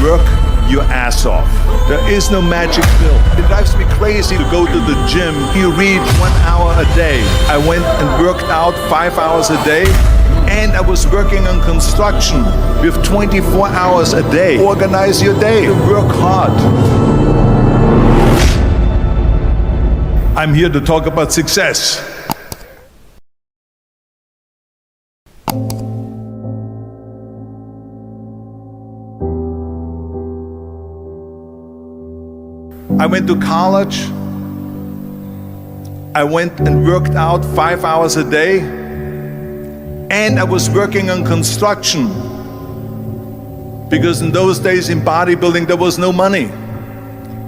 work your ass off. There is no magic pill. It drives me crazy to go to the gym. You read 1 hour a day. I went and worked out 5 hours a day, and I was working on construction with 24 hours a day. Organize your day. Work hard. I'm here to talk about success. I went to college. I went and worked out 5 hours a day, and I was working on construction because in those days in bodybuilding there was no money.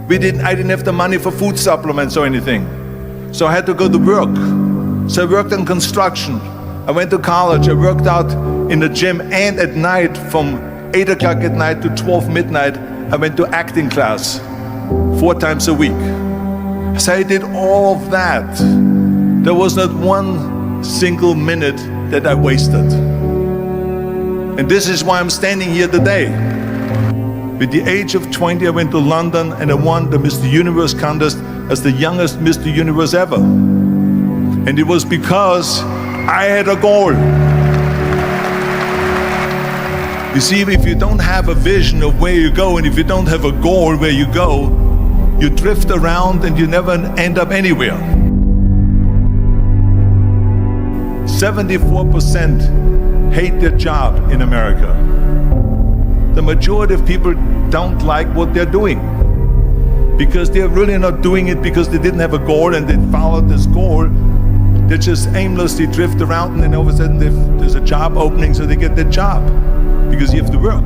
I didn't have the money for food supplements or anything, so I had to go to work. So I worked on construction. I went to college. I worked out in the gym, and at night from 8 o'clock at night to 12 midnight I went to acting class 4 times a week. So I did all of that. There was not one single minute that I wasted. And this is why I'm standing here today. With the age of 20, I went to London and I won the Mr. Universe contest as the youngest Mr. Universe ever. And it was because I had a goal. You see, if you don't have a vision of where you go, and if you don't have a goal where you go, you drift around and you never end up anywhere. 74% hate their job in America. The majority of people don't like what they're doing because they're really not doing it because they didn't have a goal and they followed this goal. They just aimlessly drift around, and then all of a sudden there's a job opening, so they get their job because you have to work.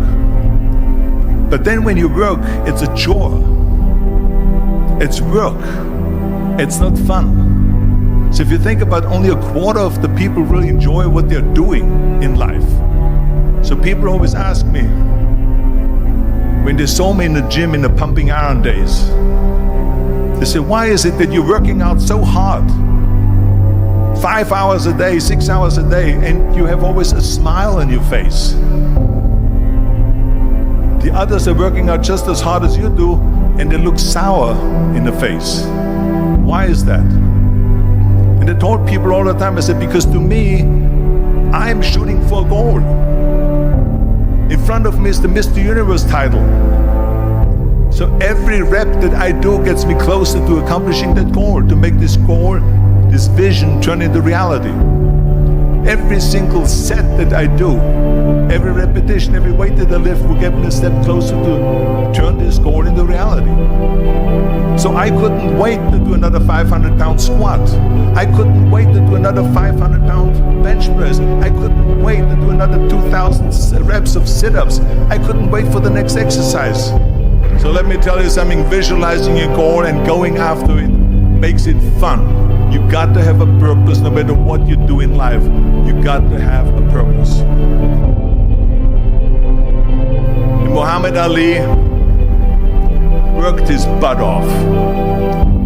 But then when you work, it's a chore. It's work. It's not fun. So if you think about, only a quarter of the people really enjoy what they're doing in life. So people always ask me, when they saw me in the gym in the pumping iron days, they say, why is it that you're working out so hard? 5 hours a day, 6 hours a day, and you have always a smile on your face. The others are working out just as hard as you do, and they look sour in the face. Why is that? And I told people all the time, I said, because to me, I'm shooting for a goal. In front of me is the Mr. Universe title. So every rep that I do gets me closer to accomplishing that goal, to make this goal, this vision turn into reality. Every single set that I do, every repetition, every weight that I lift will get me a step closer to turn this goal into reality. So I couldn't wait to do another 500-pound squat. I couldn't wait to do another 500-pound bench press. I couldn't wait to do another 2,000 reps of sit-ups. I couldn't wait for the next exercise. So let me tell you something, visualizing your goal and going after it makes it fun. You got to have a purpose no matter what you do in life. You got to have a purpose. And Muhammad Ali worked his butt off.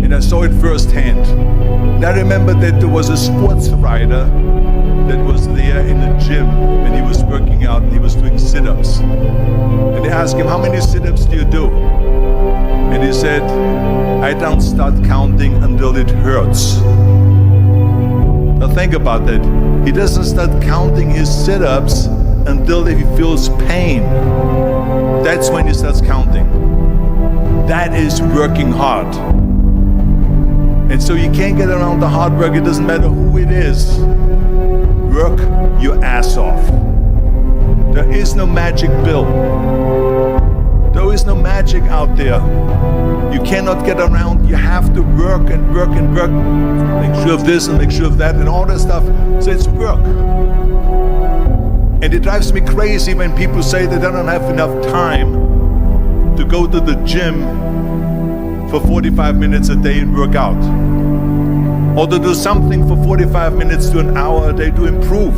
And I saw it firsthand. And I remember that there was a sports writer that was there in the gym when he was working out and he was doing sit-ups. And they asked him, how many sit-ups do you do? And he said, I don't start counting until it hurts. Now think about that. He doesn't start counting his sit-ups until he feels pain. That's when he starts counting. That is working hard. And so you can't get around the hard work. It doesn't matter who it is. Work your ass off. There is no magic pill. There is no magic out there. You cannot get around. You have to work and work and work. Make sure of this and make sure of that and all that stuff. So it's work. And it drives me crazy when people say that they don't have enough time to go to the gym for 45 minutes a day and work out. Or to do something for 45 minutes to an hour a day to improve.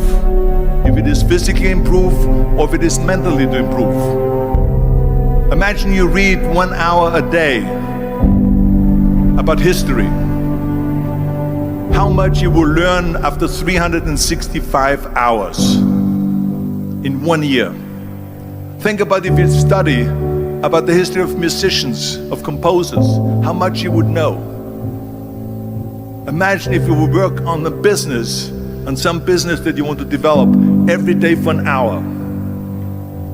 If it is physically improve or if it is mentally to improve. Imagine you read 1 hour a day about history. How much you will learn after 365 hours in 1 year. Think about if you study about the history of musicians, of composers, how much you would know. Imagine if you would work on a business, on some business that you want to develop every day for an hour.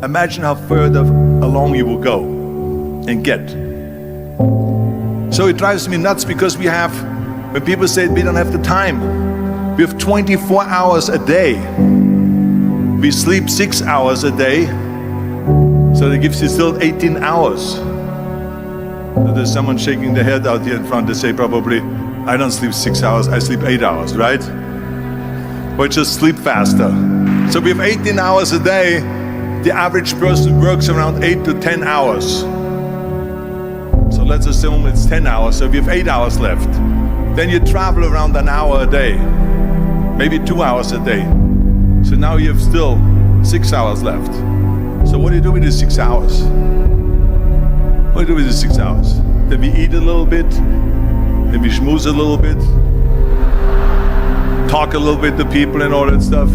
Imagine how further along you will go and get. So it drives me nuts because when people say we don't have the time, we have 24 hours a day. We sleep 6 hours a day, so that gives you still 18 hours. So there's someone shaking their head out here in front to say probably, I don't sleep 6 hours, I sleep 8 hours, right? Or just sleep faster. So we have 18 hours a day. The average person works around 8 to 10 hours. So let's assume it's 10 hours, so we have 8 hours left. Then you travel around an hour a day, maybe 2 hours a day. So now you have still 6 hours left. So what do you do with the 6 hours? What do you do with the 6 hours? Then we eat a little bit, then we schmooze a little bit, talk a little bit to people and all that stuff.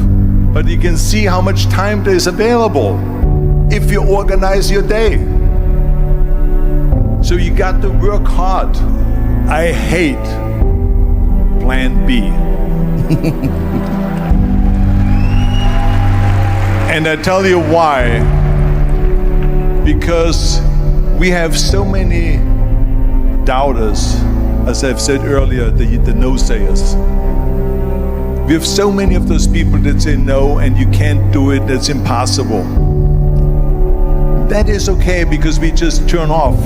But you can see how much time there is available if you organize your day. So you got to work hard. I hate plan B. And I tell you why. Because we have so many doubters, as I've said earlier, the no-sayers. We have so many of those people that say no and you can't do it, that's impossible. That is okay because we just turn off,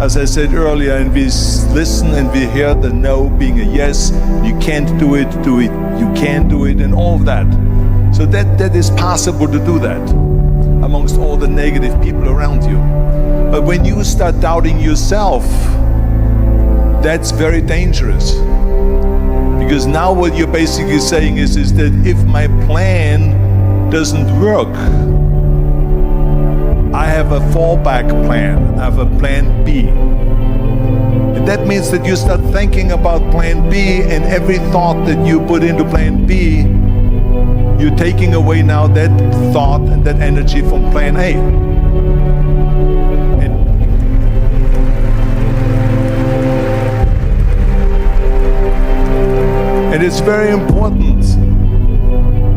as I said earlier, and we listen and we hear the no being a yes. You can't do it, you can do it, and all of that. So that is possible to do that amongst all the negative people around you. But when you start doubting yourself, that's very dangerous. Because now what you're basically saying is that if my plan doesn't work, I have a fallback plan, I have a plan B. And that means that you start thinking about plan B, and every thought that you put into plan B, you're taking away now that thought and that energy from plan A. And it's very important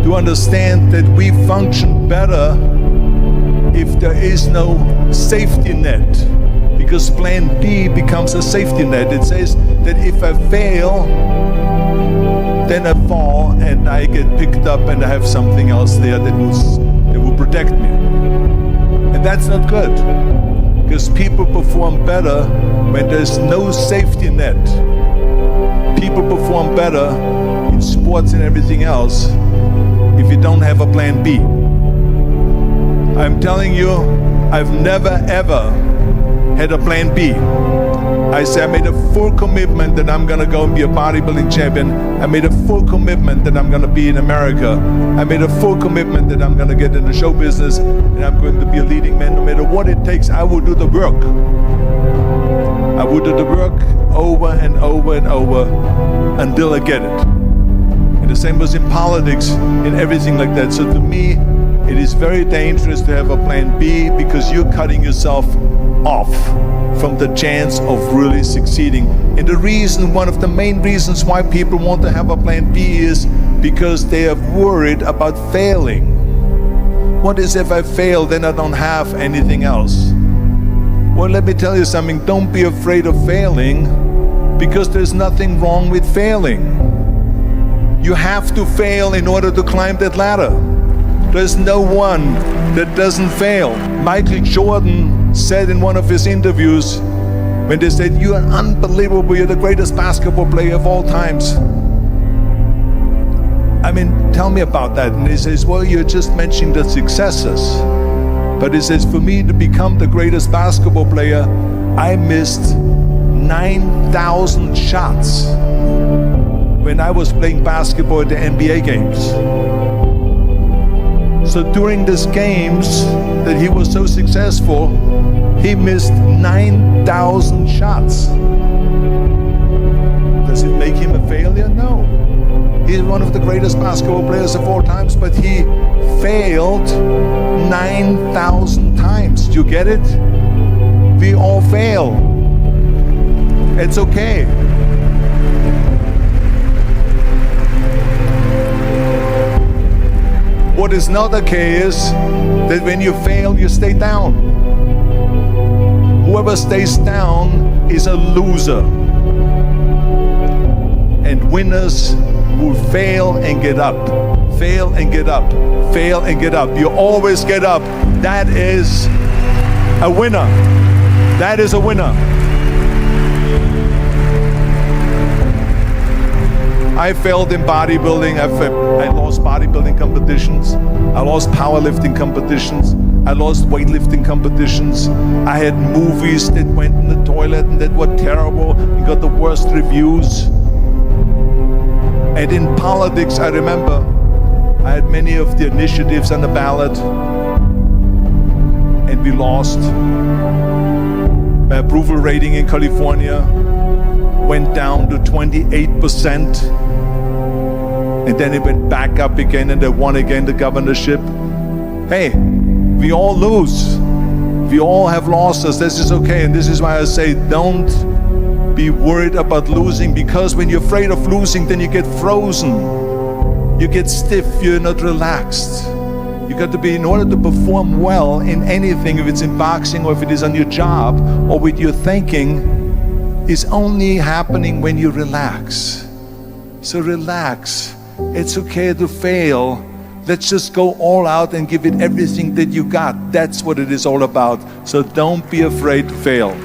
to understand that we function better if there is no safety net, because plan B becomes a safety net. It says that if I fail, then I fall and I get picked up and I have something else there that will protect me. And that's not good, because people perform better when there's no safety net. People perform better in sports and everything else if you don't have a plan B. I'm telling you, I've never ever had a plan B. I said I made a full commitment that I'm gonna go and be a bodybuilding champion. I made a full commitment that I'm gonna be in America. I made a full commitment that I'm gonna get in the show business and I'm going to be a leading man. No matter what it takes, I will do the work. I will do the work over and over and over until I get it. And the same was in politics, in everything like that. So to me, it is very dangerous to have a plan B, because you're cutting yourself off from the chance of really succeeding. And the reason, one of the main reasons why people want to have a plan B is because they are worried about failing. What is if I fail, then I don't have anything else? Well, let me tell you something, don't be afraid of failing, because there's nothing wrong with failing. You have to fail in order to climb that ladder. There's no one that doesn't fail. Michael Jordan said in one of his interviews, when they said, "You are unbelievable, you're the greatest basketball player of all times." I mean, tell me about that. And he says, well, you're just mentioning the successes. But he says, for me to become the greatest basketball player, I missed 9,000 shots when I was playing basketball at the NBA games. So during these games that he was so successful, he missed 9,000 shots. Does it make him a failure? No. He's one of the greatest basketball players of all times, but he failed 9,000 times. Do you get it? we all fail. It's okay. What is not okay is that when you fail, you stay down. Whoever stays down is a loser. And winners will fail and get up. Fail and get up. Fail and get up. You always get up. That is a winner. That is a winner. I failed in bodybuilding. I lost bodybuilding competitions. I lost powerlifting competitions. I lost weightlifting competitions. I had movies that went in the toilet and that were terrible and got the worst reviews. And in politics, I remember I had many of the initiatives on the ballot, and we lost. My approval rating in California went down to 28%, and then it went back up again, and I won again the governorship. Hey, we all lose. We all have losses. This is okay, and this is why I say don't be worried about losing, because when you're afraid of losing, then you get frozen. You get stiff, you're not relaxed. You got to be, in order to perform well in anything, if it's in boxing or if it is on your job or with your thinking, is only happening when you relax. So relax. It's okay to fail. Let's just go all out and give it everything that you got. That's what it is all about. So don't be afraid to fail.